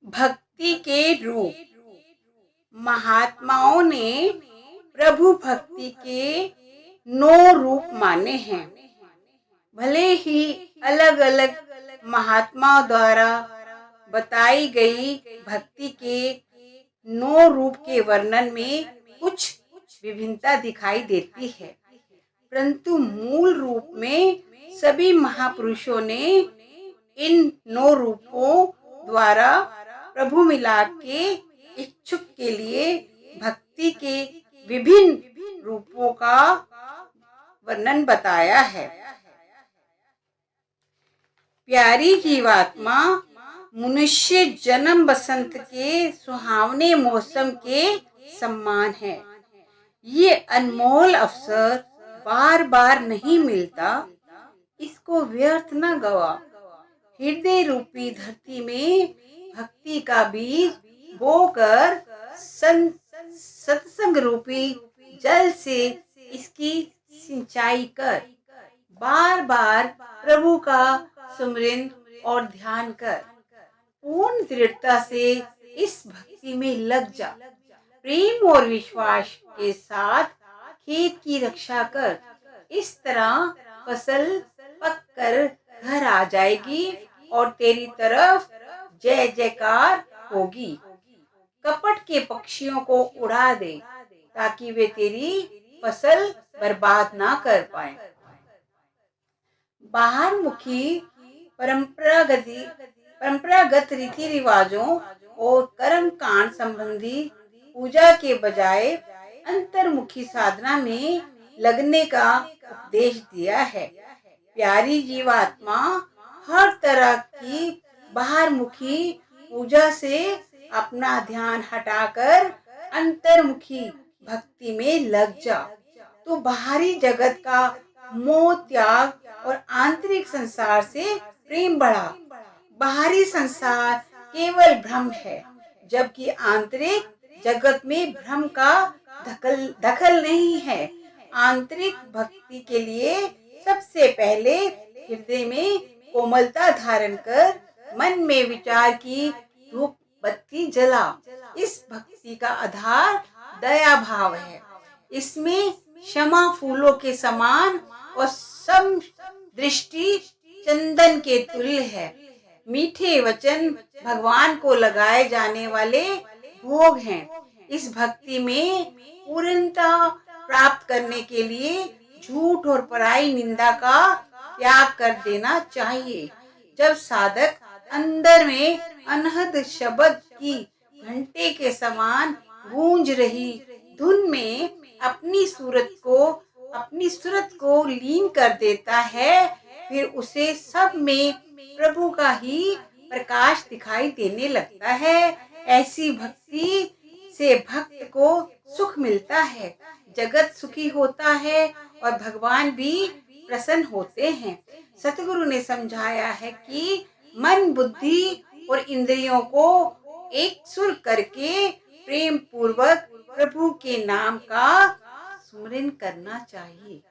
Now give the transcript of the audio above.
भक्ति के रूप। महात्माओं ने प्रभु भक्ति के 9 रूप माने हैं। भले ही अलग अलग महात्माओं द्वारा बताई गई भक्ति के 9 रूप के वर्णन में कुछ विभिन्नता दिखाई देती है, परंतु मूल रूप में सभी महापुरुषों ने इन 9 रूपों द्वारा प्रभु मिलाप के इच्छुक के लिए भक्ति के विभिन्न रूपों का वर्णन बताया है। प्यारी जीवात्मा मनुष्य जन्म बसंत के सुहावने मौसम के समान है। ये अनमोल अवसर बार बार नहीं मिलता, इसको व्यर्थ न गवा। हृदय रूपी धरती में भक्ति का बीज बोकर सत्संग रूपी जल से इसकी सिंचाई कर। बार बार प्रभु का सुमिरन और ध्यान कर। पूर्ण दृढ़ता से इस भक्ति में लग जा। प्रेम और विश्वास के साथ खेत की रक्षा कर। इस तरह फसल पककर घर आ जाएगी और तेरी तरफ जय जयकार होगी। कपट के पक्षियों को उड़ा दे ताकि वे तेरी फसल बर्बाद ना कर पाए। बाहर मुखी परंपरागत रीति रिवाजों और कर्म कांड संबंधी पूजा के बजाय अंतर्मुखी साधना में लगने का उपदेश दिया है। प्यारी जीवात्मा हर तरह की बाहरमुखी पूजा से अपना ध्यान हटाकर अंतर्मुखी भक्ति में लग जा। तो बाहरी जगत का मोह त्याग और आंतरिक संसार से प्रेम बढ़ा। बाहरी संसार केवल भ्रम है, जबकि आंतरिक जगत में भ्रम का दखल नहीं है। आंतरिक भक्ति के लिए सबसे पहले हृदय में कोमलता धारण कर मन में विचार की धूप बत्ती जला। इस भक्ति का आधार दया भाव है। इसमें क्षमा फूलों के समान और सम दृष्टि चंदन के तुल्य है। मीठे वचन भगवान को लगाए जाने वाले भोग हैं। इस भक्ति में पूर्णता प्राप्त करने के लिए झूठ और पराई निंदा का त्याग कर देना चाहिए। जब साधक अंदर में अनहद शब्द की घंटे के समान गूंज रही धुन में अपनी सूरत को लीन कर देता है, फिर उसे सब में प्रभु का ही प्रकाश दिखाई देने लगता है। ऐसी भक्ति से भक्त को सुख मिलता है, जगत सुखी होता है और भगवान भी प्रसन्न होते हैं। सतगुरु ने समझाया है कि मन, बुद्धि और इंद्रियों को एक सुर करके प्रेम पूर्वक प्रभु के नाम का स्मरण करना चाहिए।